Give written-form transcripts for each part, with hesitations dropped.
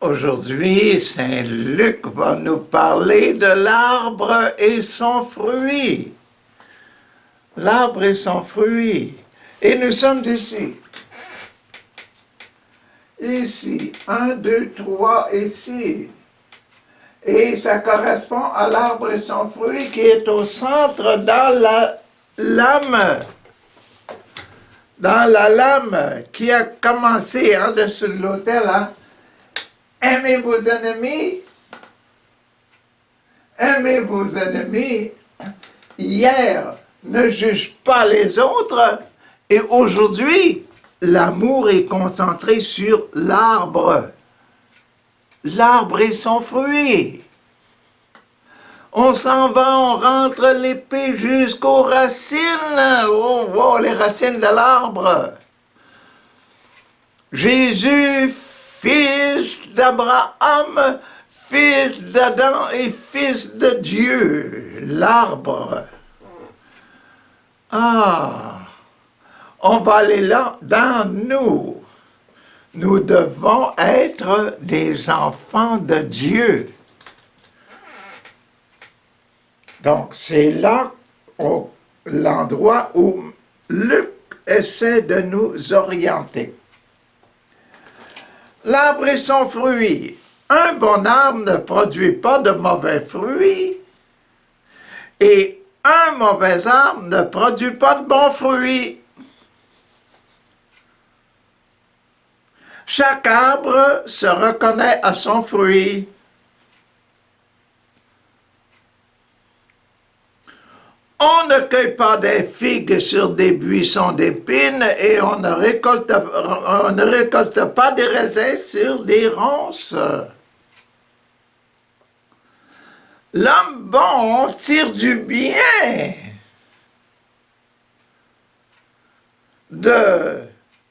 Aujourd'hui, Saint Luc va nous parler de l'arbre et son fruit. L'arbre et son fruit. Et nous sommes ici. Ici, 1, 2, 3, ici. Et ça correspond à l'arbre et son fruit qui est au centre dans la lame. Dans la lame qui a commencé en dessous de l'autel, hein? Aimez vos ennemis. Aimez vos ennemis. Hier, ne juge pas les autres. Et aujourd'hui, l'amour est concentré sur l'arbre. L'arbre et son fruit. On s'en va, on rentre l'épée jusqu'aux racines. On voit les racines de l'arbre. Jésus, fils d'Abraham, fils d'Adam et fils de Dieu. L'arbre. Ah, on va aller là dans nous. Nous devons être des enfants de Dieu. Donc, c'est là l'endroit où Luc essaie de nous orienter. L'arbre et son fruit. Un bon arbre ne produit pas de mauvais fruits, et un mauvais arbre ne produit pas de bons fruits. Chaque arbre se reconnaît à son fruit. On ne cueille pas des figues sur des buissons d'épines et on ne récolte pas des raisins sur des ronces. L'homme bon tire du bien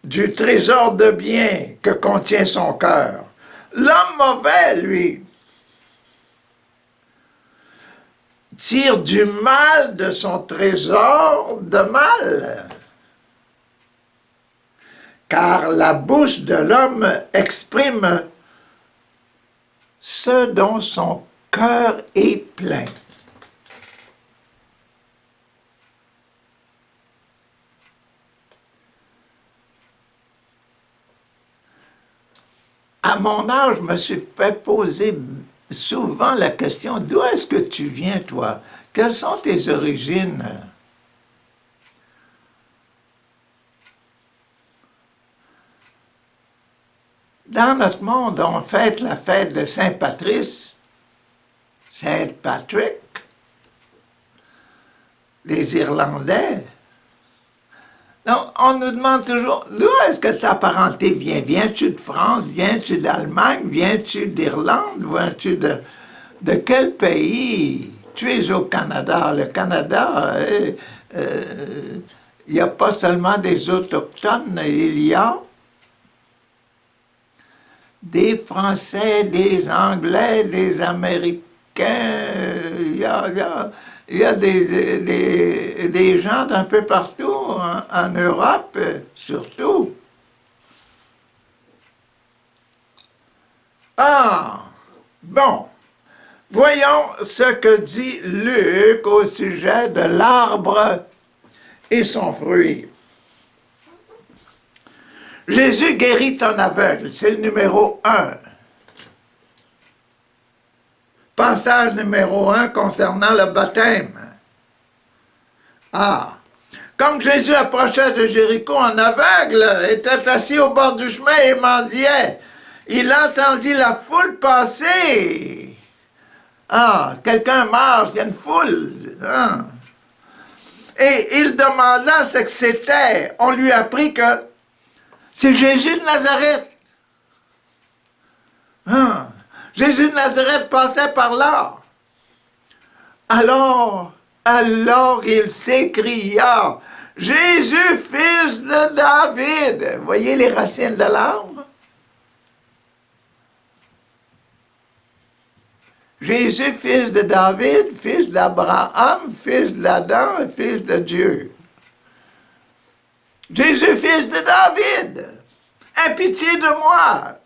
du trésor de bien que contient son cœur. L'homme mauvais, lui, tire du mal de son trésor de mal. Car la bouche de l'homme exprime ce dont son cœur est plein. À mon âge, je me suis fait poser souvent la question, d'où est-ce que tu viens, toi? Quelles sont tes origines? Dans notre monde, on fête la fête de Saint-Patrice, Saint-Patrick, les Irlandais. Donc, on nous demande toujours, d'où est-ce que ta parenté vient? Viens-tu de France? Viens-tu d'Allemagne? Viens-tu d'Irlande? Viens-tu de quel pays? Tu es au Canada. Le Canada, il n'y a pas seulement des Autochtones, il y a des Français, des Anglais, des Américains, il y a des gens d'un peu partout, en Europe surtout. Ah, bon, voyons ce que dit Luc au sujet de l'arbre et son fruit. Jésus guérit un aveugle, c'est le numéro 1. Passage numéro 1 concernant le baptême. Ah, comme Jésus approchait de Jéricho, un aveugle était assis au bord du chemin et mendiait. Il entendit la foule passer. Ah, quelqu'un marche, il y a une foule. Ah. Et il demanda ce que c'était. On lui apprit que c'est Jésus de Nazareth. Ah. Jésus de Nazareth passait par là. Alors il s'écria, Jésus, fils de David. Voyez les racines de l'arbre? Jésus, fils de David, fils d'Abraham, fils d'Adam, fils de Dieu. Jésus, fils de David, aie pitié de moi.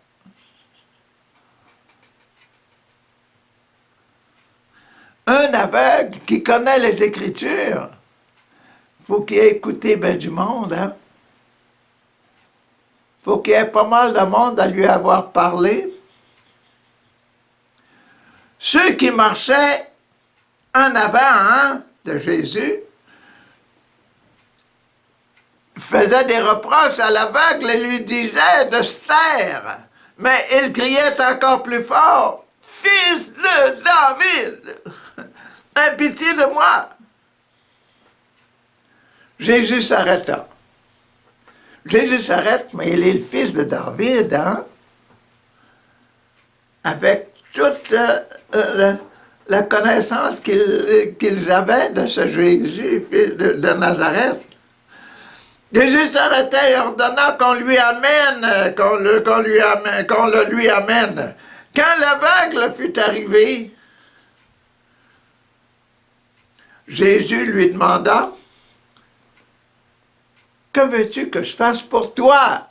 Un aveugle qui connaît les Écritures, faut qu'il ait écouté ben du monde, hein? Faut qu'il y ait pas mal de monde à lui avoir parlé. Ceux qui marchaient en avant hein, de Jésus faisaient des reproches à l'aveugle et lui disaient de se taire. Mais il criait encore plus fort, « Fils de David, aie pitié de moi! » Jésus s'arrêta. Jésus s'arrête, mais il est le fils de David, hein? Avec toute la connaissance qu'ils avaient de ce Jésus, fils de Nazareth. Jésus s'arrêtait et ordonna qu'on lui amène, qu'on le lui amène. Quand l'aveugle fut arrivé, Jésus lui demanda, « Que veux-tu que je fasse pour toi? »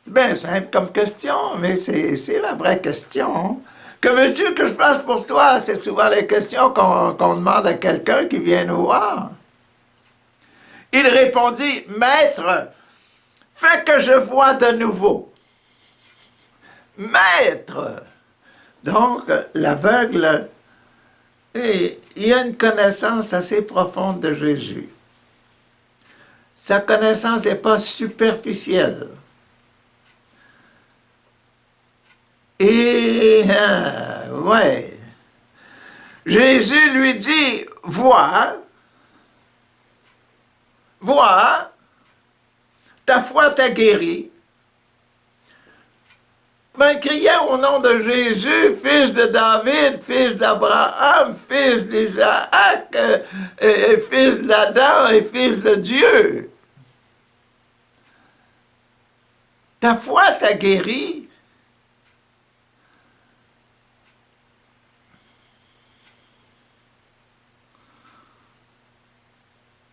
Bien simple comme question, mais c'est la vraie question. Que veux-tu que je fasse pour toi? C'est souvent les questions qu'on demande à quelqu'un qui vient nous voir. Il répondit, « Maître, fais que je voie de nouveau. » Maître! Donc, l'aveugle, il a une connaissance assez profonde de Jésus. Sa connaissance n'est pas superficielle. Et, ouais, Jésus lui dit, vois, ta foi t'a guéri. Ben, criait au nom de Jésus, fils de David, fils d'Abraham, fils d'Isaac, fils d'Adam et fils de Dieu. Ta foi t'a guéri.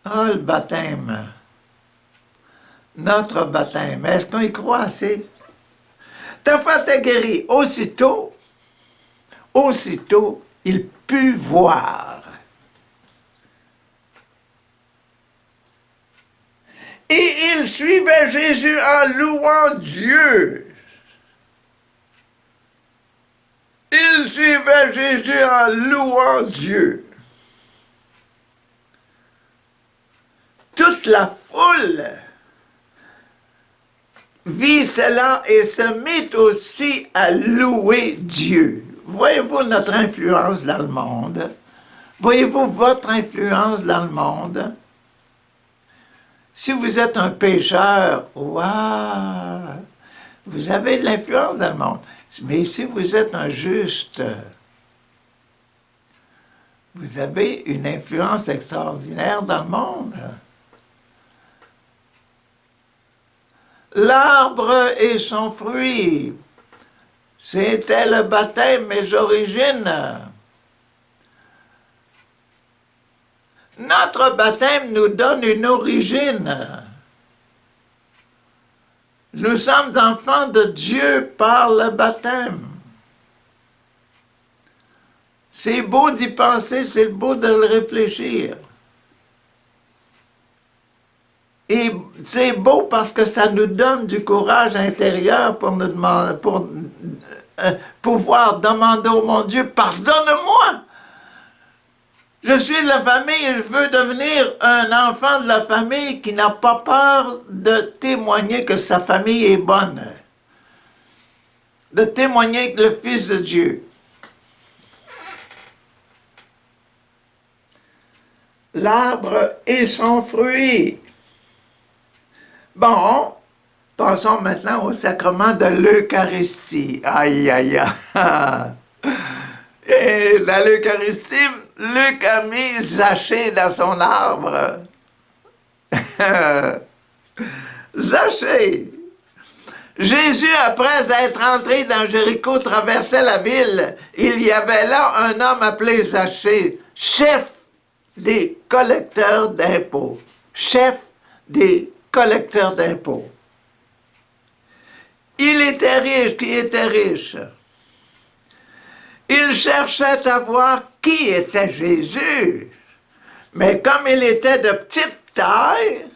Ah, le baptême. Notre baptême. Est-ce qu'on y croit assez? Ta foi t'a guéri. Aussitôt, il put voir. Et il suivait Jésus en louant Dieu. Il suivait Jésus en louant Dieu. Toute la foule vit cela et se mit aussi à louer Dieu. Voyez-vous notre influence dans le monde? Voyez-vous votre influence dans le monde? Si vous êtes un pécheur, waouh, vous avez de l'influence dans le monde. Mais si vous êtes un juste, vous avez une influence extraordinaire dans le monde. L'arbre et son fruit, c'était le baptême, mes origines. Notre baptême nous donne une origine. Nous sommes enfants de Dieu par le baptême. C'est beau d'y penser, c'est beau de le réfléchir. Et c'est beau parce que ça nous donne du courage intérieur pour nous demander, pour pouvoir demander au mon Dieu, pardonne-moi. Je suis de la famille et je veux devenir un enfant de la famille qui n'a pas peur de témoigner que sa famille est bonne. De témoigner que le Fils de Dieu. L'arbre et son fruit. Bon, passons maintenant au sacrement de l'Eucharistie. Aïe, aïe, aïe. Et dans l'Eucharistie, Luc a mis Zachée dans son arbre. Zachée. Jésus, après être entré dans Jéricho, traversait la ville. Il y avait là un homme appelé Zachée, chef des collecteurs d'impôts. Chef des collecteurs d'impôts. Il était riche, qui était riche. Il cherchait à voir qui était Jésus. Mais comme il était de petite taille,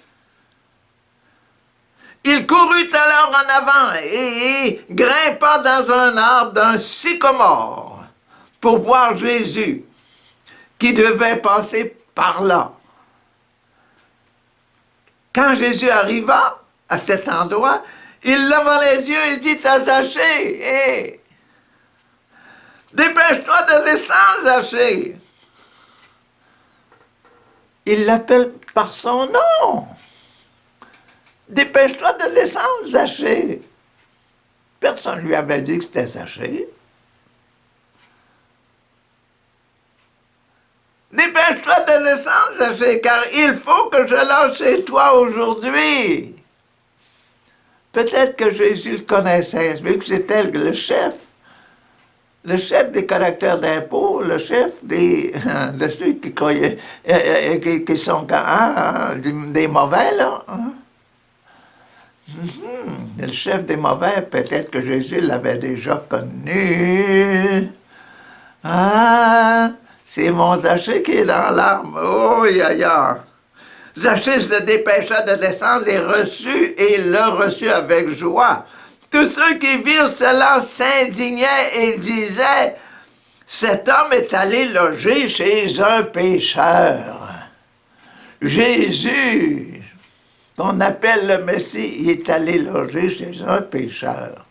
il courut alors en avant et grimpa dans un arbre d'un sycomore pour voir Jésus qui devait passer par là. Quand Jésus arriva à cet endroit, il leva les yeux et dit à Zachée, « Hé, dépêche-toi de descendre, Zachée. » Il l'appelle par son nom. « Dépêche-toi de descendre, Zachée. » Personne ne lui avait dit que c'était Zachée. « Dépêche-toi de descendre, Zachée, car il faut que je lâche chez toi aujourd'hui. » Peut-être que Jésus le connaissait, vu que c'était le chef des collecteurs d'impôts, le chef de ceux qui croyaient, qui sont des mauvais, là. Hein? Le chef des mauvais, peut-être que Jésus l'avait déjà connu. Ah, c'est mon Zachée qui est dans l'arbre. Oh, ya. Zachée se dépêcha de descendre et reçut, et le reçut avec joie. Tous ceux qui virent cela s'indignaient et disaient, « Cet homme est allé loger chez un pécheur. » Jésus, qu'on appelle le Messie, il est allé loger chez un pécheur.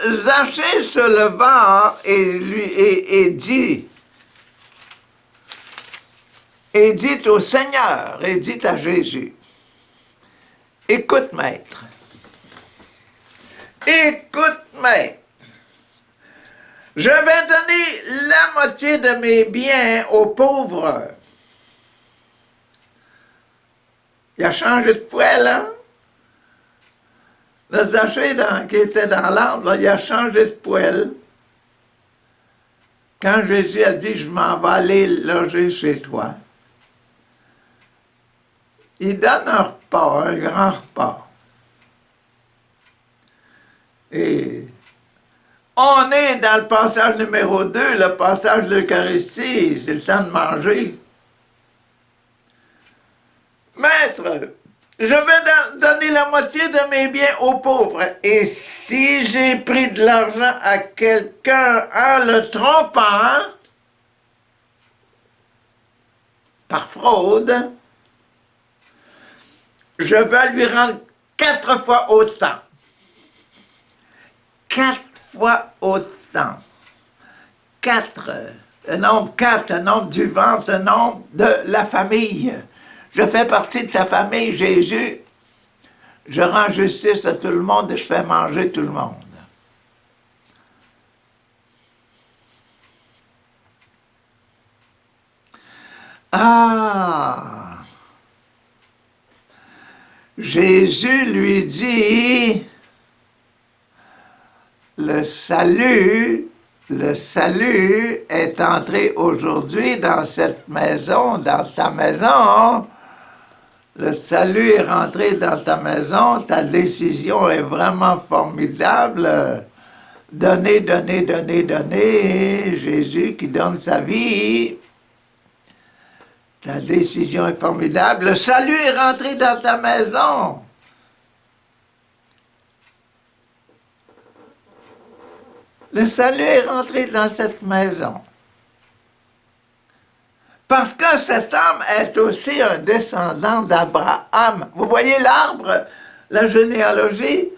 Zachée se leva et dit au Seigneur, et dit à Jésus, « Écoute, maître, je vais donner la moitié de mes biens aux pauvres. » Il a changé de poêle, hein? Le Zachée qui était dans l'arbre, il a changé de poêle. Quand Jésus a dit, « Je m'en vais aller loger chez toi », il donne un repas, un grand repas. Et on est dans le passage numéro 2, le passage de l'Eucharistie, c'est le temps de manger. Maître, je vais donner la moitié de mes biens aux pauvres, et si j'ai pris de l'argent à quelqu'un en le trompant, par fraude, je vais lui rendre 4 fois autant. 4 fois autant. 4. Le nombre 4, le nombre du ventre, le nombre de la famille. Je fais partie de ta famille, Jésus. Je rends justice à tout le monde et je fais manger tout le monde. Ah! Jésus lui dit, le salut est entré aujourd'hui dans cette maison, dans ta maison. Le salut est rentré dans ta maison, ta décision est vraiment formidable. Donnez, donnez, donnez, donnez. Jésus qui donne sa vie. Ta décision est formidable. Le salut est rentré dans ta maison. Le salut est rentré dans cette maison. Parce que cet homme est aussi un descendant d'Abraham. Vous voyez l'arbre, la généalogie?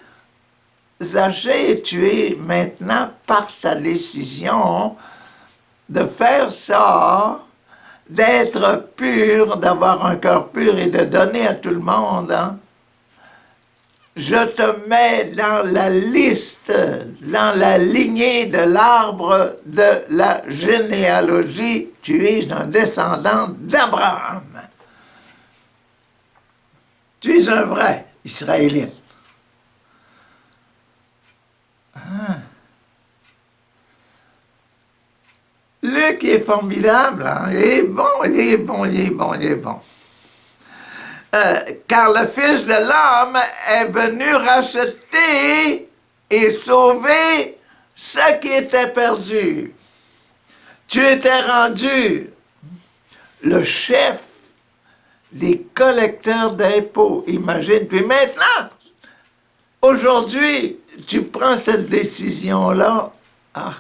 Zachée, tu es maintenant, par ta décision de faire ça, d'être pur, d'avoir un cœur pur et de donner à tout le monde, hein? Je te mets dans la liste, dans la lignée de l'arbre de la généalogie. Tu es un descendant d'Abraham. Tu es un vrai Israélite. Ah. Luc est formidable, hein? Il est bon, il est bon, il est bon, il est bon. Car le Fils de l'homme est venu racheter et sauver ce qui était perdu. Tu étais rendu le chef des collecteurs d'impôts, imagine. Puis maintenant, aujourd'hui, tu prends cette décision-là. Ah,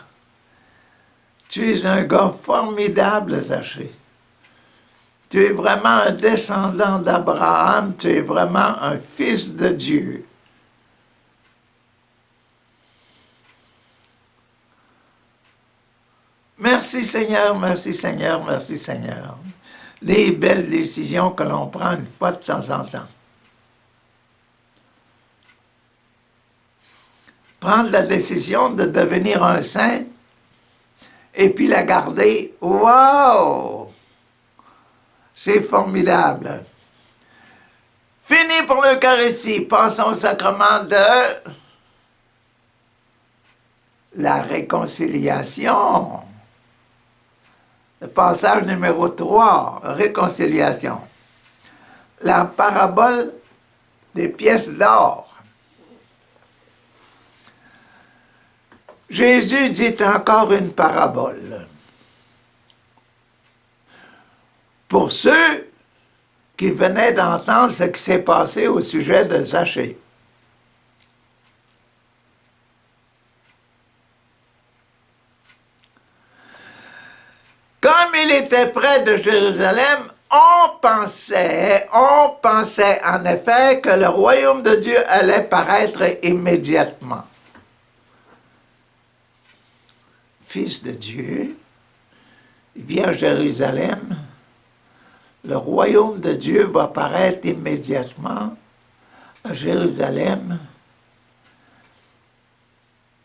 tu es un gars formidable, Zachée. Tu es vraiment un descendant d'Abraham, tu es vraiment un fils de Dieu. Merci Seigneur, merci Seigneur, merci Seigneur. Les belles décisions que l'on prend une fois de temps en temps. Prendre la décision de devenir un saint et puis la garder. Wow! C'est formidable. Fini pour l'Eucharistie. Passons au sacrement de la réconciliation. Le passage numéro 3, réconciliation. La parabole des pièces d'or. Jésus dit encore une parabole. Pour ceux qui venaient d'entendre ce qui s'est passé au sujet de Zachée. Comme il était près de Jérusalem, on pensait en effet que le royaume de Dieu allait paraître immédiatement. Fils de Dieu, il vient à Jérusalem, le royaume de Dieu va paraître immédiatement à Jérusalem.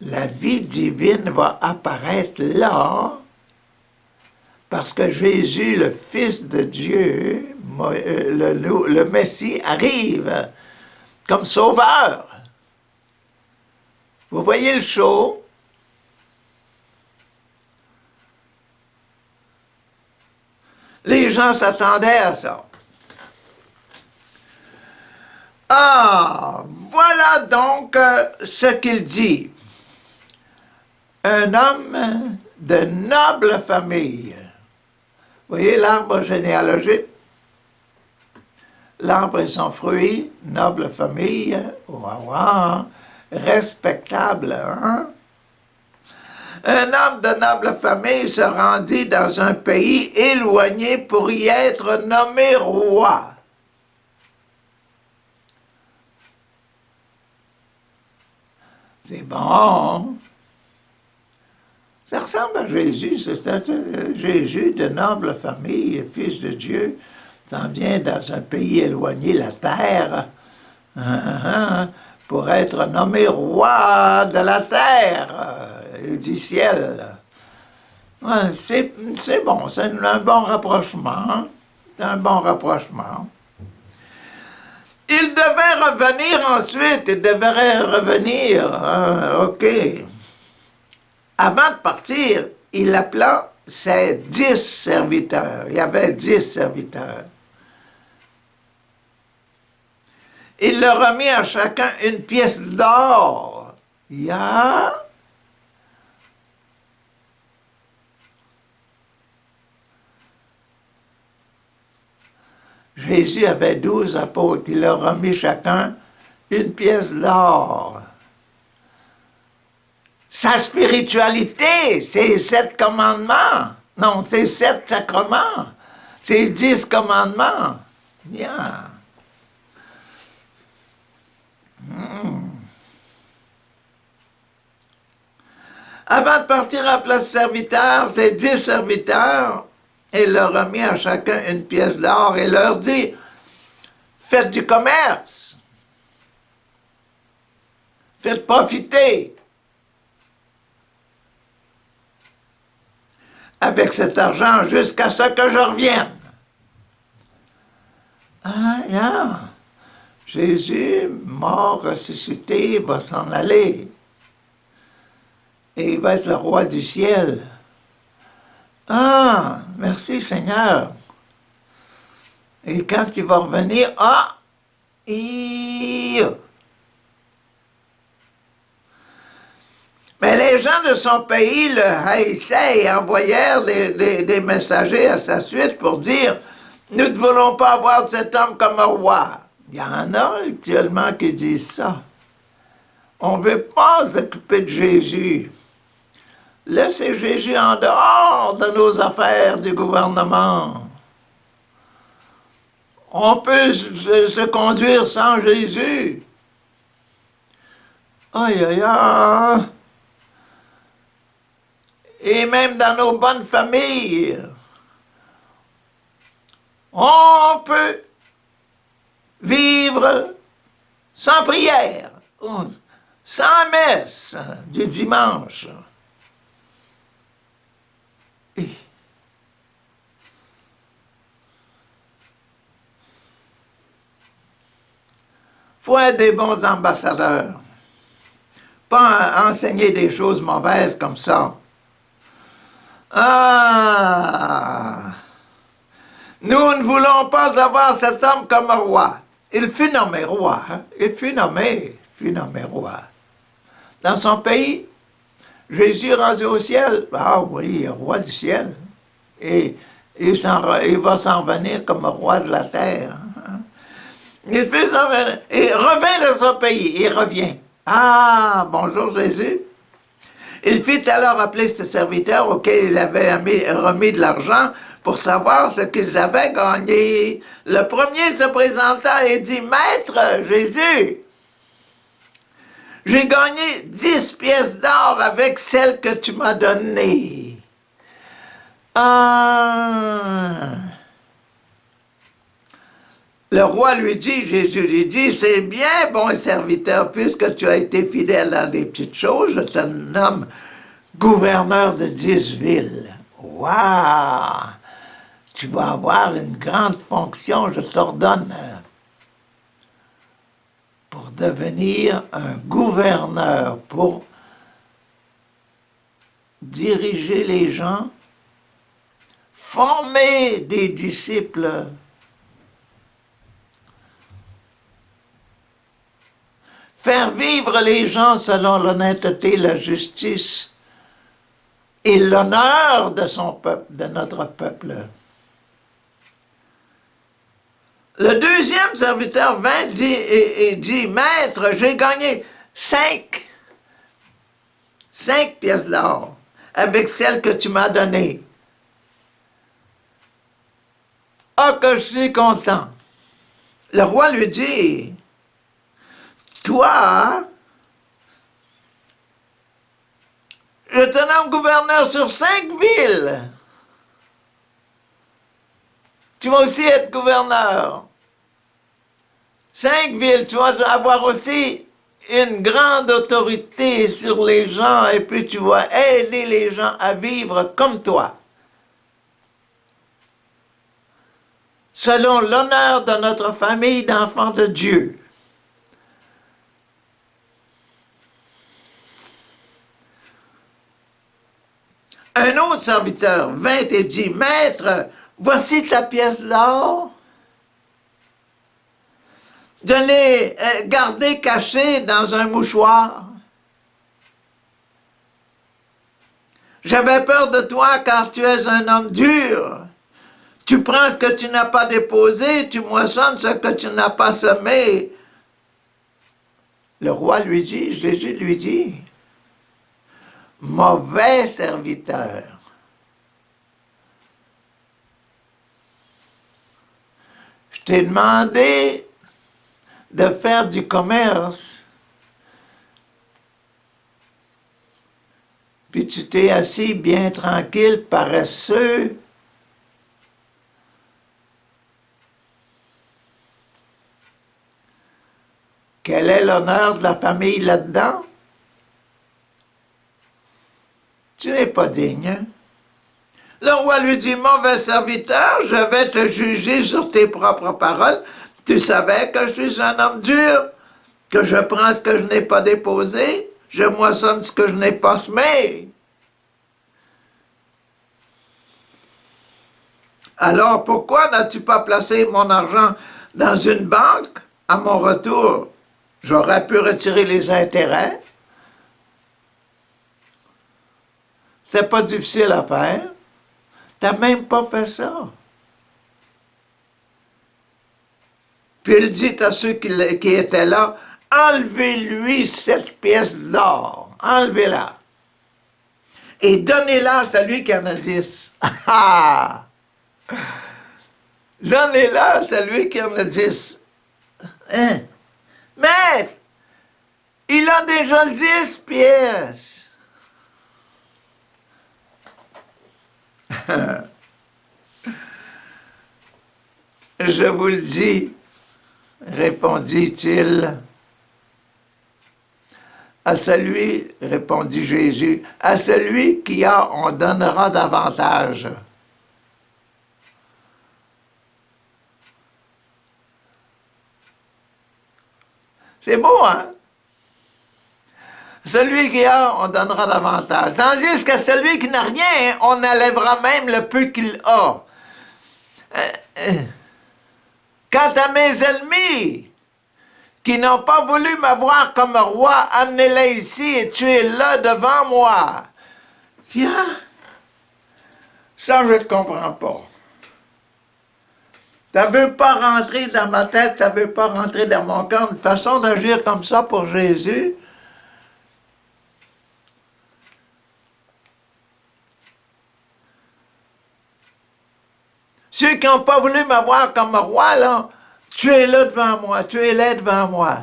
La vie divine va apparaître là, parce que Jésus, le Fils de Dieu, le Messie, arrive comme sauveur. Vous voyez le show? Les gens s'attendaient à ça. Ah, voilà donc ce qu'il dit. Un homme de noble famille. Vous voyez l'arbre généalogique? L'arbre et son fruit, noble famille, wow, respectable, hein? Un homme de noble famille se rendit dans un pays éloigné pour y être nommé roi. C'est bon. Ça ressemble à Jésus, c'est ça, Jésus de noble famille, fils de Dieu, s'en vient dans un pays éloigné, la terre, pour être nommé roi de la terre et du ciel. Ouais, c'est bon, c'est un bon rapprochement. C'est un bon rapprochement. Il devait revenir ensuite, il devrait revenir, ok. Avant de partir, il appela ses 10 serviteurs. Il y avait 10 serviteurs. Il leur a mis à chacun une pièce d'or. Jésus avait 12 apôtres. Il leur a mis chacun une pièce d'or. Sa spiritualité, c'est 7 commandements. Non, c'est 7 sacrements. C'est 10 commandements. Bien. Avant de partir à la place serviteur, ces 10 serviteurs, il leur a mis à chacun une pièce d'or et leur dit, faites du commerce. Faites profiter. Avec cet argent jusqu'à ce que je revienne. Jésus, mort, ressuscité, va s'en aller. Et il va être le roi du ciel. Ah, merci Seigneur. Et quand il va revenir, Mais les gens de son pays le haïssaient et envoyèrent des messagers à sa suite pour dire « Nous ne voulons pas avoir cet homme comme roi. » Il y en a actuellement qui disent ça. On ne veut pas s'occuper de Jésus. Laissez Jésus en dehors de nos affaires du gouvernement. On peut se conduire sans Jésus. Aïe, aïe, aïe. Et même dans nos bonnes familles, on peut vivre sans prière, sans messe du dimanche. Faut être des bons ambassadeurs, pas enseigner des choses mauvaises comme ça. Ah! Nous ne voulons pas avoir cet homme comme roi. Il fut nommé roi. Hein? Il fut nommé roi. Dans son pays, Jésus rendu au ciel. Ah oui, roi du ciel. Et il va s'en venir comme roi de la terre. Hein? Il revint dans son pays. Il revient. Ah, bonjour Jésus. Il fit alors appeler ses serviteurs auxquels il avait remis de l'argent pour savoir ce qu'ils avaient gagné. Le premier se présenta et dit, « Maître Jésus, j'ai gagné 10 pièces d'or avec celles que tu m'as données. » Ah! Le roi lui dit, Jésus lui dit, « C'est bien, bon serviteur, puisque tu as été fidèle à des petites choses, je te nomme gouverneur de 10 villes. » Waouh! Tu vas avoir une grande fonction, je t'ordonne, pour devenir un gouverneur, pour diriger les gens, former des disciples, faire vivre les gens selon l'honnêteté, la justice et l'honneur de son peuple, de notre peuple. Le deuxième serviteur vint et dit, « Maître, j'ai gagné 5 pièces d'or avec celles que tu m'as données. » Ah, que je suis content. Le roi lui dit, « Toi, je te nomme gouverneur sur 5 villes. Tu vas aussi être gouverneur. 5 villes, tu vas avoir aussi une grande autorité sur les gens et puis tu vas aider les gens à vivre comme toi. Selon l'honneur de notre famille d'enfants de Dieu. » Un autre serviteur vint et dit, « Maître, voici ta pièce d'or. Je l'ai gardée cachée dans un mouchoir. J'avais peur de toi car tu es un homme dur. Tu prends ce que tu n'as pas déposé, tu moissonnes ce que tu n'as pas semé. » Le roi lui dit, Jésus lui dit, « Mauvais serviteur. Je t'ai demandé de faire du commerce, puis tu t'es assis bien tranquille, paresseux. Quel est l'honneur de la famille là-dedans? Tu n'es pas digne. » Le roi lui dit, « Mauvais serviteur, je vais te juger sur tes propres paroles. Tu savais que je suis un homme dur, que je prends ce que je n'ai pas déposé, je moissonne ce que je n'ai pas semé. Alors pourquoi n'as-tu pas placé mon argent dans une banque? À mon retour, j'aurais pu retirer les intérêts. C'est pas difficile à faire. T'as même pas fait ça. Puis il dit à ceux qui étaient là, enlevez-lui cette pièce d'or. Enlevez-la. Et donnez-la à celui qui en a 10. Donnez-la à celui qui en a 10. Hein? Maître, il a déjà 10 pièces. Je vous le dis, répondit-il, à celui, répondit Jésus, à celui qui a, on donnera davantage. C'est beau, hein? Celui qui a, on donnera davantage. Tandis que celui qui n'a rien, on enlèvera même le peu qu'il a. Quant à mes ennemis, qui n'ont pas voulu m'avoir comme roi, amenez-les ici et tuez-le devant moi. Ça, je ne comprends pas. Ça ne veut pas rentrer dans ma tête, ça ne veut pas rentrer dans mon cœur. Une façon d'agir comme ça pour Jésus. Ceux qui n'ont pas voulu m'avoir comme roi, là, tuez-le devant moi, tuez-les devant moi.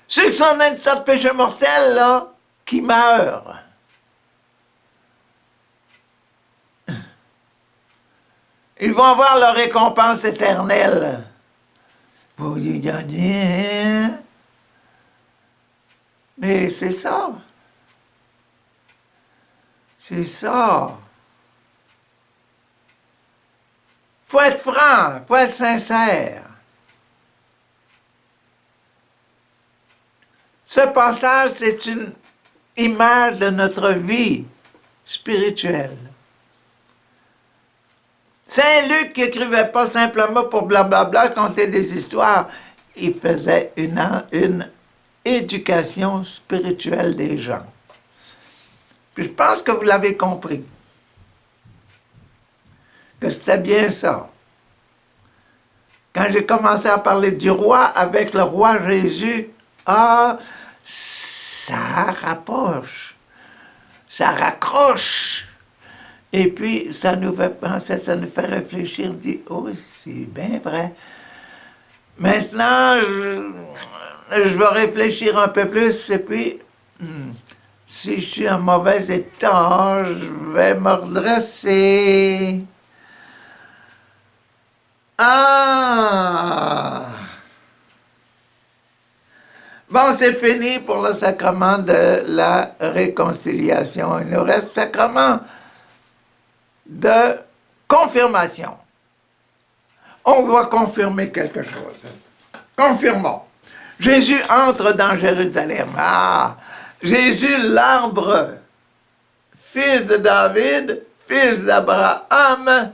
Ceux qui sont dans l'état de péché mortel, là, qui meurent. Ils vont avoir leur récompense éternelle. Vous lui donnez, hein? Mais c'est ça. C'est ça. Faut être franc, faut être sincère. Ce passage, c'est une image de notre vie spirituelle. Saint Luc n'écrivait pas simplement pour blablabla, compter des histoires. Il faisait une éducation spirituelle des gens. Puis je pense que vous l'avez compris. Que c'était bien ça. Quand j'ai commencé à parler du roi avec le roi Jésus, ça rapproche, ça raccroche. Et puis, ça nous fait penser, ça nous fait réfléchir, dire, oh, c'est bien vrai. Maintenant, je vais réfléchir un peu plus, et puis, si je suis en mauvais état, je vais me redresser. Bon, c'est fini pour le sacrement de la réconciliation. Il nous reste le sacrement de confirmation. On doit confirmer quelque chose. Confirmons. Jésus entre dans Jérusalem. Jésus, l'arbre, fils de David, fils d'Abraham,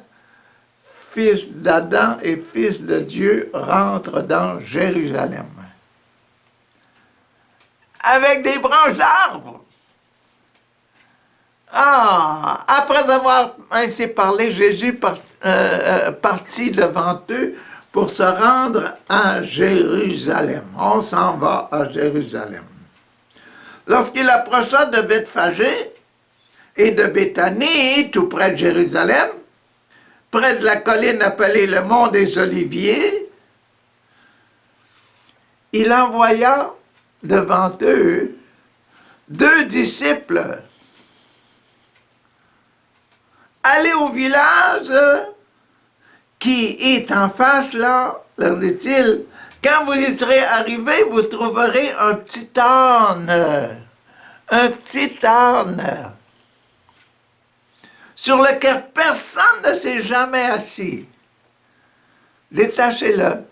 fils d'Adam et fils de Dieu, rentre dans Jérusalem. Avec des branches d'arbres. Après avoir ainsi parlé, Jésus partit devant eux pour se rendre à Jérusalem. On s'en va à Jérusalem. Lorsqu'il approcha de Bethphagée et de Béthanie, tout près de Jérusalem, près de la colline appelée le mont des Oliviers, il envoya devant eux 2 disciples. Allez au village qui est en face, là, leur dit-il, quand vous y serez arrivés, vous trouverez un petit âne, sur lequel personne ne s'est jamais assis. Détachez-le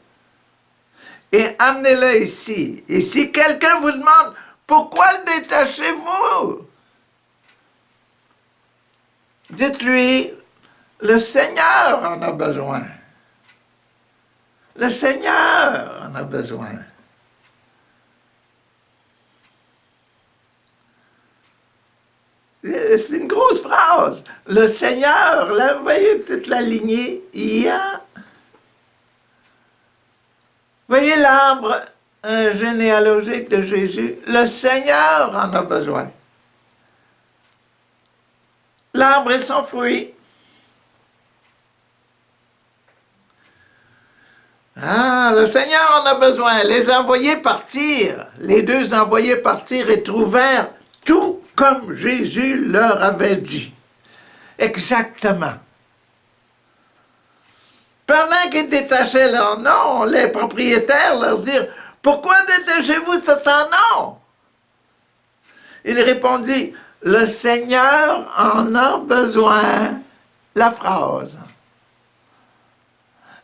et amenez-le ici. Et si quelqu'un vous demande, pourquoi le détachez-vous? Dites-lui, le Seigneur en a besoin. Le Seigneur en a besoin. C'est une grosse phrase. Le Seigneur, là, vous voyez toute la lignée, il y a... Vous voyez l'arbre généalogique de Jésus? Le Seigneur en a besoin. L'arbre et son fruit. Ah, le Seigneur en a besoin. Les envoyés partir, les deux envoyés partir et trouvèrent tout comme Jésus leur avait dit. Exactement. Pendant qu'ils détachaient leur nom, les propriétaires leur dirent, « Pourquoi détachez-vous ce nom? » Il répondit, « Le Seigneur en a besoin. » La phrase.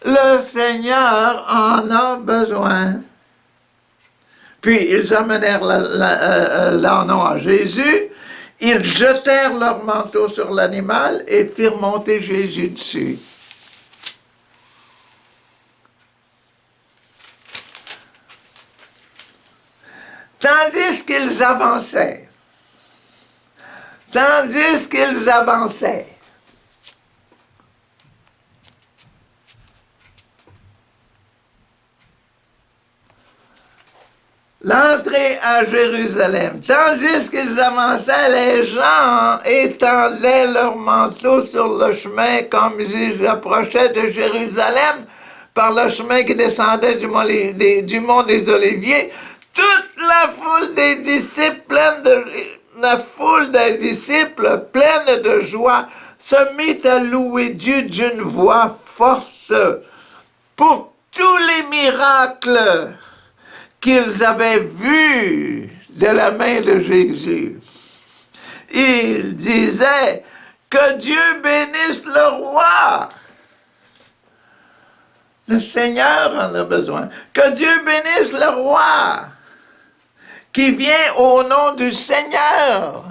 Le Seigneur en a besoin. Puis ils amenèrent leur nom à Jésus, ils jetèrent leur manteau sur l'animal et firent monter Jésus dessus. Tandis qu'ils avançaient, l'entrée à Jérusalem. Tandis qu'ils avançaient, les gens étendaient leurs manteaux sur le chemin comme ils approchaient de Jérusalem par le chemin qui descendait du mont des Oliviers. Toute la foule des disciples, pleine de joie, se mit à louer Dieu d'une voix forte pour tous les miracles qu'ils avaient vus de la main de Jésus. Ils disaient que Dieu bénisse le roi. Le Seigneur en a besoin. Que Dieu bénisse le roi qui vient au nom du Seigneur.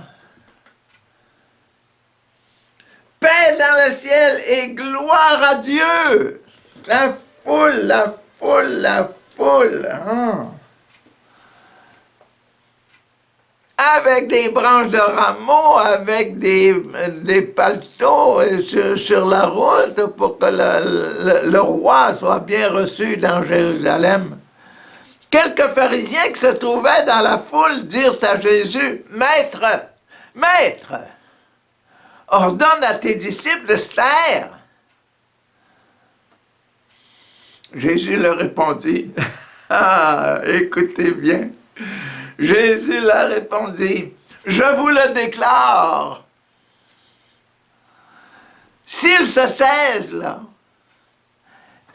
Paix dans le ciel et gloire à Dieu. La foule. Hein? Avec des branches de rameaux, avec des paletots sur la route pour que le roi soit bien reçu dans Jérusalem. Quelques pharisiens qui se trouvaient dans la foule dirent à Jésus, « Maître, Maître, ordonne à tes disciples de se taire. » Jésus leur répondit, « Ah, écoutez bien. » Jésus leur répondit, « Je vous le déclare. S'ils se taisent là,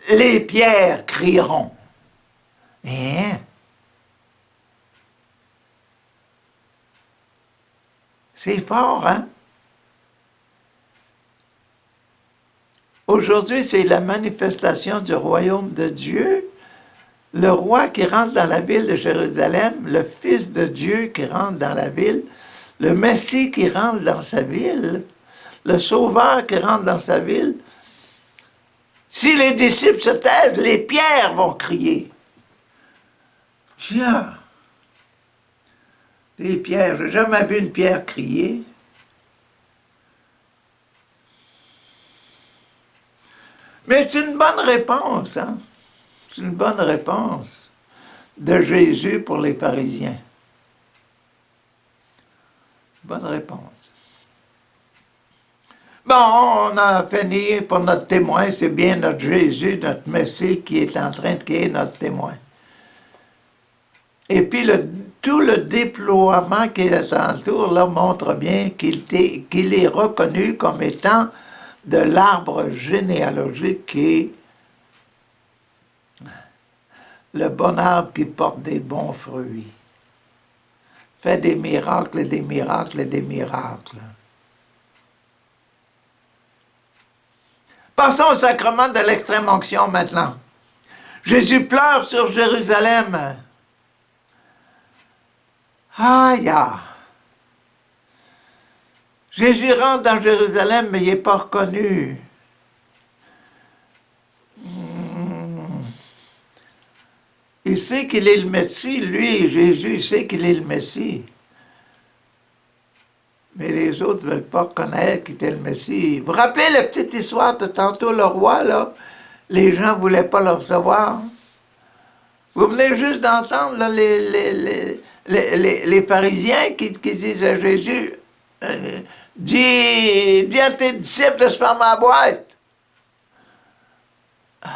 les pierres crieront. » Hein? C'est fort, hein? Aujourd'hui, c'est la manifestation du royaume de Dieu. Le roi qui rentre dans la ville de Jérusalem, le Fils de Dieu qui rentre dans la ville, le Messie qui rentre dans sa ville, le Sauveur qui rentre dans sa ville. Si les disciples se taisent, les pierres vont crier. Tiens, les pierres, j'ai jamais vu une pierre crier. Mais c'est une bonne réponse, hein? C'est une bonne réponse de Jésus pour les pharisiens. Bonne réponse. Bon, on a fini pour notre témoin, c'est bien notre Jésus, notre Messie qui est en train de créer notre témoin. Et puis tout le déploiement qui est alentour là, montre bien qu'il est reconnu comme étant de l'arbre généalogique qui est le bon arbre qui porte des bons fruits, fait des miracles et des miracles et des miracles. Passons au sacrement de l'extrême-onction maintenant. Jésus pleure sur Jérusalem. Aïe! Jésus rentre dans Jérusalem, mais il n'est pas reconnu. Il sait qu'il est le Messie, lui, Jésus, il sait qu'il est le Messie. Mais les autres ne veulent pas reconnaître qu'il était le Messie. Vous vous rappelez la petite histoire de tantôt, le roi, là? Les gens ne voulaient pas le recevoir. Vous venez juste d'entendre là, les pharisiens qui disent à Jésus, dis à tes disciples de se fermer la boîte. Ah.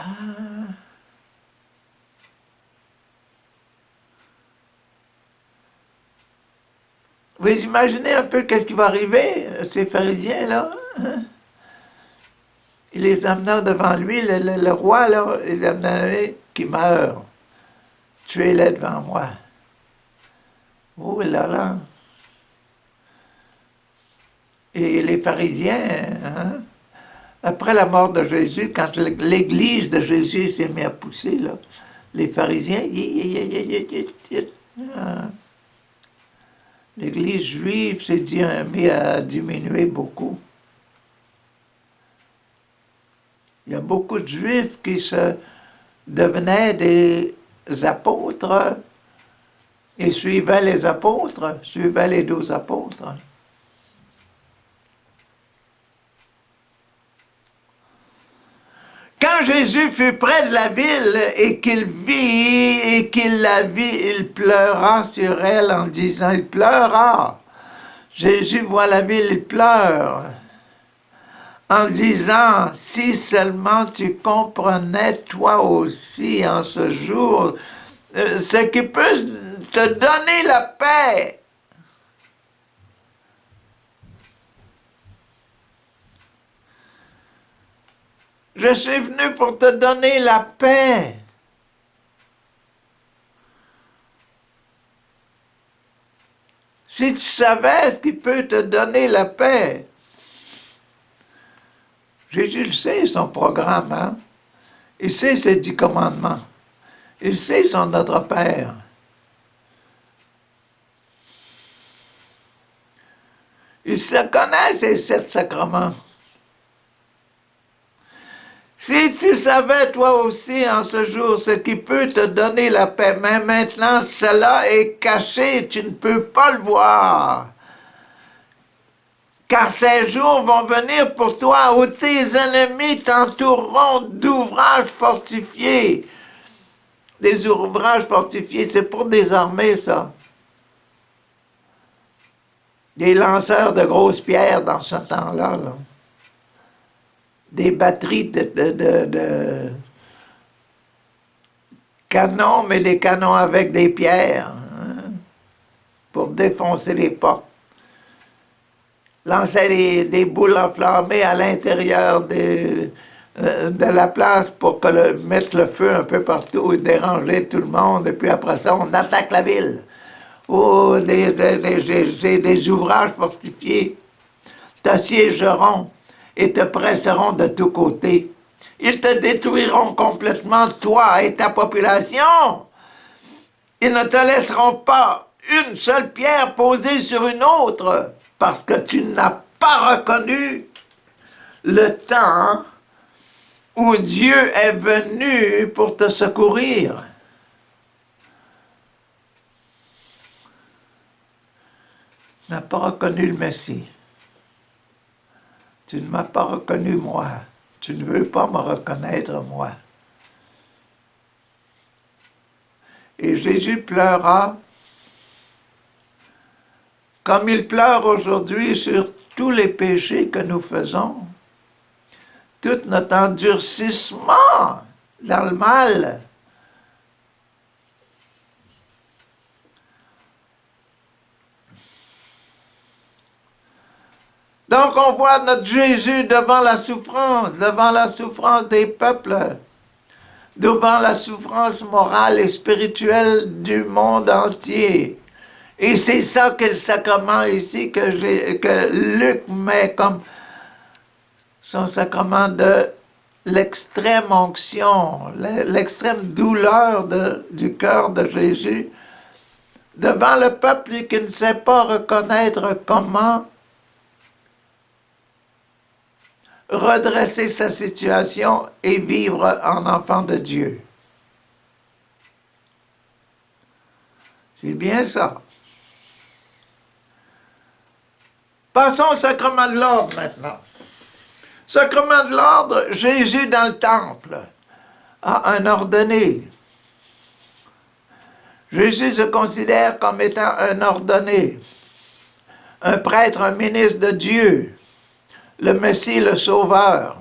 Vous imaginez un peu qu'est-ce qui va arriver, ces pharisiens-là? Hein? Il les amena devant lui, le roi, là, il les amena qui meurt. Tuez-les devant moi. Oh là là! Et les pharisiens, hein? Après la mort de Jésus, quand l'église de Jésus s'est mise à pousser, là, les pharisiens, l'église juive s'est mise à diminuer beaucoup. Il y a beaucoup de juifs qui se devenaient des apôtres et suivaient les apôtres, suivaient les 12 apôtres. Quand Jésus fut près de la ville et qu'il vit et qu'il la vit, il pleura sur elle en disant, il pleura. Jésus voit la ville, il pleure. En disant, si seulement tu comprenais toi aussi en ce jour, ce qui peut te donner la paix. Je suis venu pour te donner la paix. Si tu savais ce qui peut te donner la paix, Jésus le sait, son programme, hein? Il sait ses 10 commandements. Il sait son Notre Père. Il se connaît ses 7 sacrements. Si tu savais toi aussi en ce jour ce qui peut te donner la paix, mais maintenant cela est caché, tu ne peux pas le voir. Car ces jours vont venir pour toi où tes ennemis t'entoureront d'ouvrages fortifiés. Des ouvrages fortifiés, c'est pour des armées, ça. Des lanceurs de grosses pierres dans ce temps-là, là. Des batteries de canons, mais des canons avec des pierres, hein, pour défoncer les portes. Lancer des boules enflammées à l'intérieur de la place pour mettre le feu un peu partout et déranger tout le monde. Et puis après ça, on attaque la ville. Oh, des ouvrages fortifiés t'assiégeront et te presseront de tous côtés. Ils te détruiront complètement, toi et ta population. Ils ne te laisseront pas une seule pierre posée sur une autre, parce que tu n'as pas reconnu le temps où Dieu est venu pour te secourir. Tu n'as pas reconnu le Messie. Tu ne m'as pas reconnu moi. Tu ne veux pas me reconnaître moi. Et Jésus pleura comme il pleure aujourd'hui sur tous les péchés que nous faisons, tout notre endurcissement dans le mal. Donc on voit notre Jésus devant la souffrance des peuples, devant la souffrance morale et spirituelle du monde entier. Et c'est ça que le sacrement ici que Luc met comme son sacrement de l'extrême onction, l'extrême douleur du cœur de Jésus devant le peuple qui ne sait pas reconnaître comment redresser sa situation et vivre en enfant de Dieu. C'est bien ça. Passons au sacrement de l'ordre maintenant. Sacrement de l'ordre, Jésus dans le temple a un ordonné. Jésus se considère comme étant un ordonné, un prêtre, un ministre de Dieu, le Messie, le Sauveur.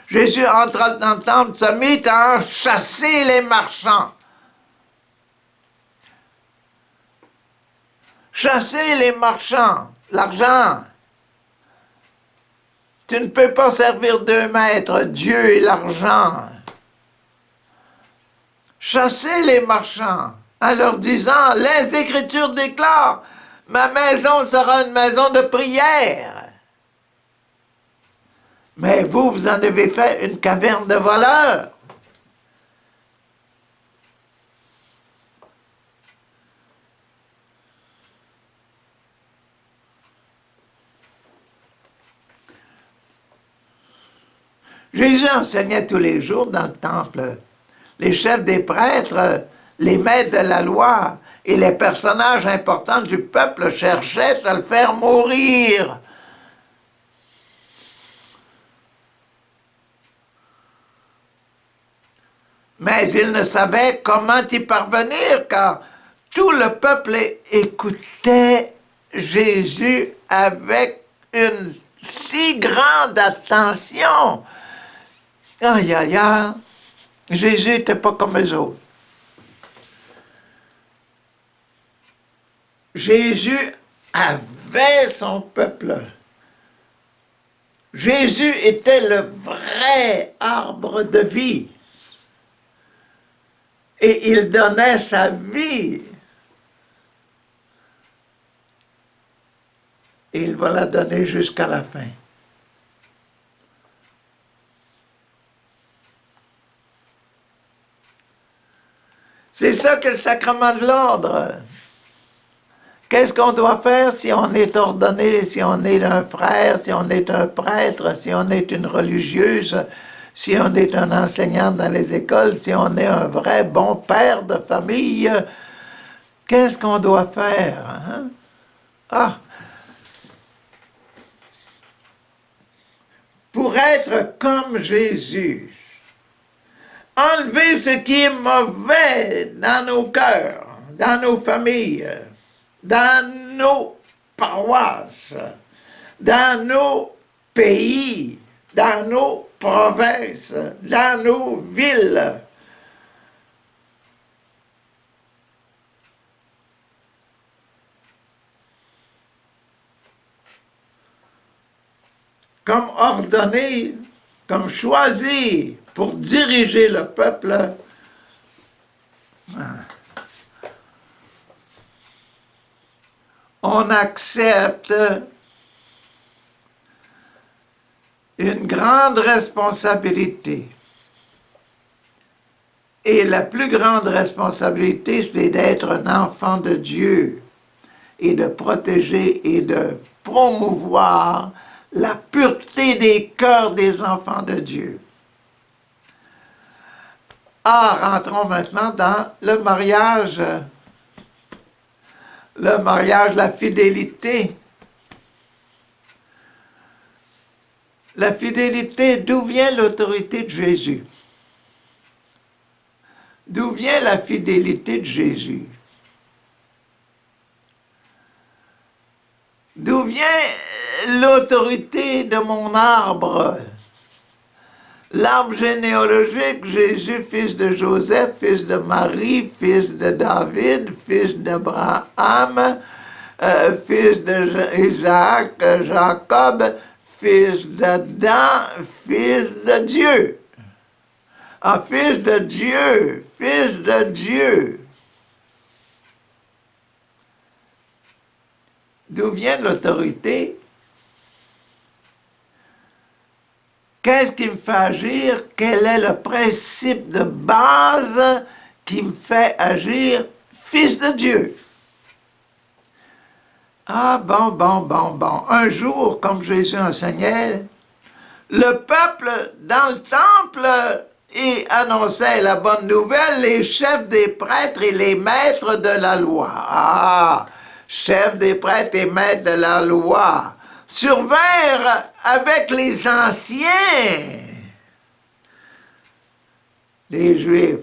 Jésus entra dans le temple, se mit à chasser les marchands. Chasser les marchands, l'argent. Tu ne peux pas servir deux maîtres, Dieu et l'argent. Chasser les marchands en leur disant, les Écritures déclarent, ma maison sera une maison de prière. Mais vous, vous en avez fait une caverne de voleurs. Jésus enseignait tous les jours dans le temple. Les chefs des prêtres, les maîtres de la loi et les personnages importants du peuple cherchaient à le faire mourir. Mais ils ne savaient comment y parvenir, car tout le peuple écoutait Jésus avec une si grande attention. Aïe, aïe, aïe, Jésus n'était pas comme eux autres. Jésus avait son peuple. Jésus était le vrai arbre de vie. Et il donnait sa vie. Et il va la donner jusqu'à la fin. C'est ça que le sacrement de l'ordre. Qu'est-ce qu'on doit faire si on est ordonné, si on est un frère, si on est un prêtre, si on est une religieuse, si on est un enseignant dans les écoles, si on est un vrai bon père de famille? Qu'est-ce qu'on doit faire? Hein? Ah! Pour être comme Jésus, enlever ce qui est mauvais dans nos cœurs, dans nos familles, dans nos paroisses, dans nos pays, dans nos provinces, dans nos villes. Comme ordonné, comme choisi pour diriger le peuple. On accepte une grande responsabilité. Et la plus grande responsabilité, c'est d'être un enfant de Dieu et de protéger et de promouvoir la pureté des cœurs des enfants de Dieu. Ah, rentrons maintenant dans le mariage, la fidélité. La fidélité, d'où vient l'autorité de Jésus? D'où vient la fidélité de Jésus? D'où vient l'autorité de mon arbre? L'arbre généalogique, Jésus, fils de Joseph, fils de Marie, fils de David, fils d'Abraham, fils d'Isaac, Jacob, fils d'Adam, fils de Dieu. Ah, fils de Dieu, fils de Dieu. D'où vient l'autorité? Qu'est-ce qui me fait agir? Quel est le principe de base qui me fait agir fils de Dieu? Ah, bon. Un jour, comme Jésus enseignait, le peuple dans le temple et annonçaient la bonne nouvelle les chefs des prêtres et les maîtres de la loi. Ah, chefs des prêtres et maîtres de la loi survinrent avec les anciens des Juifs.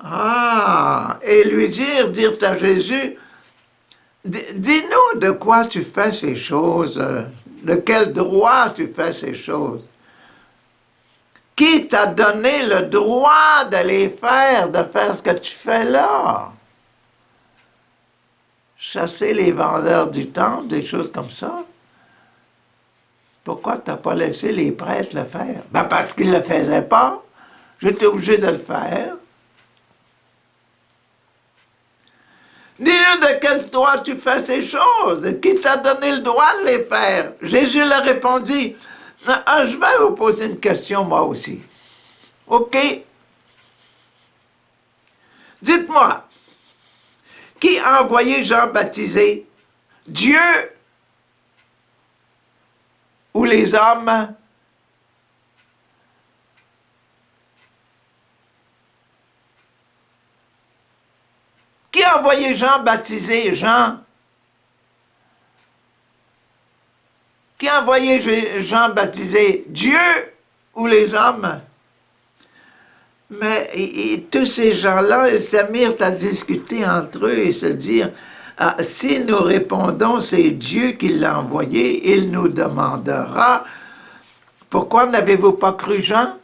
Ah, et lui dirent à Jésus, dis-nous de quoi tu fais ces choses, de quel droit tu fais ces choses. Qui t'a donné le droit de les faire, de faire ce que tu fais là? Chasser les vendeurs du temple, des choses comme ça. Pourquoi tu n'as pas laissé les prêtres le faire? Ben parce qu'ils ne le faisaient pas. J'étais obligé de le faire. Dis-nous de quel droit tu fais ces choses? Qui t'a donné le droit de les faire? Jésus leur répondit, je vais vous poser une question moi aussi. OK? Dites-moi, qui a envoyé Jean baptiser? Dieu ou les hommes? Qui a envoyé Jean baptiser? Jean? Qui a envoyé Jean baptiser? Dieu ou les hommes? Mais tous ces gens-là, ils s'amirent à discuter entre eux et se dire, ah, si nous répondons c'est Dieu qui l'a envoyé, il nous demandera, pourquoi n'avez-vous pas cru Jean?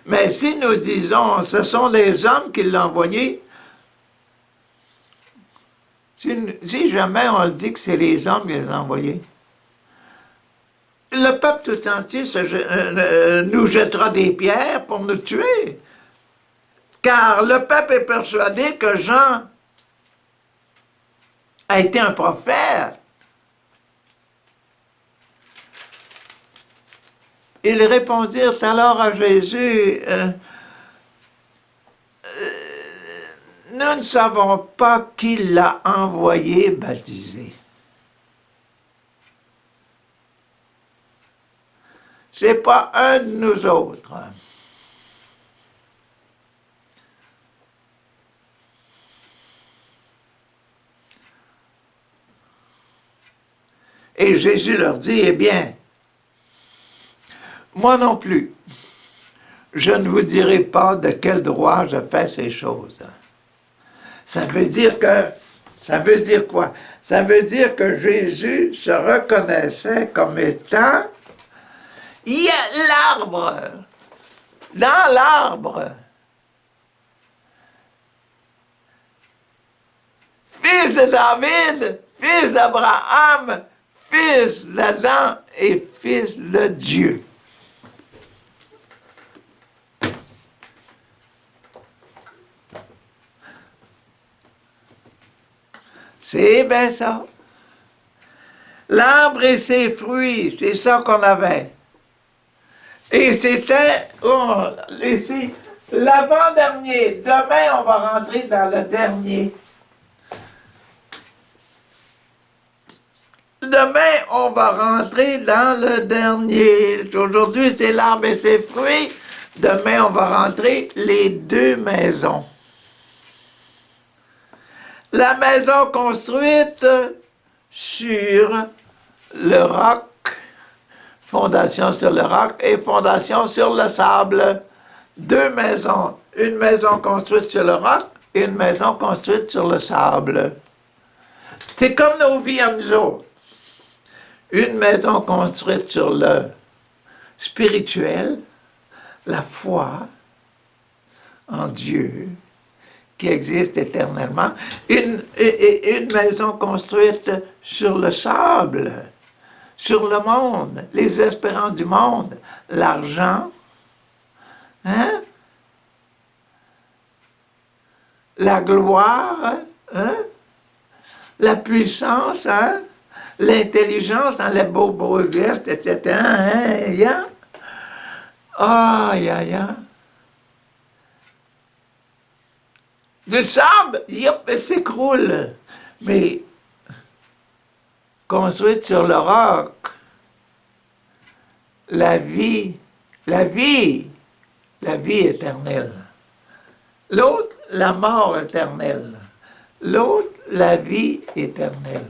Mais si nous disons, ce sont les hommes qui l'ont envoyé, si jamais on se dit que c'est les hommes qui les ont envoyés, le peuple tout entier nous jettera des pierres pour nous tuer. Car le peuple est persuadé que Jean a été un prophète. Ils répondirent alors à Jésus, nous ne savons pas qui l'a envoyé baptiser. C'est pas un de nous autres. Et Jésus leur dit, eh bien, moi non plus, je ne vous dirai pas de quel droit je fais ces choses. Ça veut dire quoi? Ça veut dire que Jésus se reconnaissait comme étant, il y a l'arbre, dans l'arbre, fils de David, fils d'Abraham, fils d'Adam et fils de Dieu. C'est bien ça. L'arbre et ses fruits, c'est ça qu'on avait. Et c'était, ici, l'avant-dernier. Demain, on va rentrer dans le dernier. Demain, on va rentrer dans le dernier. Aujourd'hui, c'est l'arbre et ses fruits. Demain, on va rentrer les deux maisons. La maison construite sur le roc, fondation sur le roc et fondation sur le sable. Deux maisons, une maison construite sur le roc et une maison construite sur le sable. C'est comme nos vies à nous autres. Une maison construite sur le spirituel, la foi en Dieu, qui existe éternellement, une maison construite sur le sable, sur le monde, les espérances du monde, l'argent, hein? La gloire, hein? La puissance, hein? L'intelligence dans les beaux gestes, etc. Hein? Yeah? Du sable, yep, elle s'écroule. Mais construite sur le roc. La vie éternelle. L'autre, la mort éternelle. L'autre, la vie éternelle.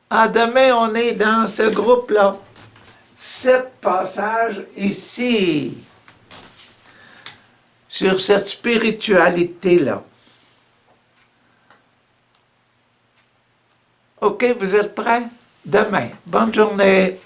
Ah, demain, on est dans ce groupe-là. 7 passages ici, sur cette spiritualité-là. OK, vous êtes prêts? Demain. Bonne journée.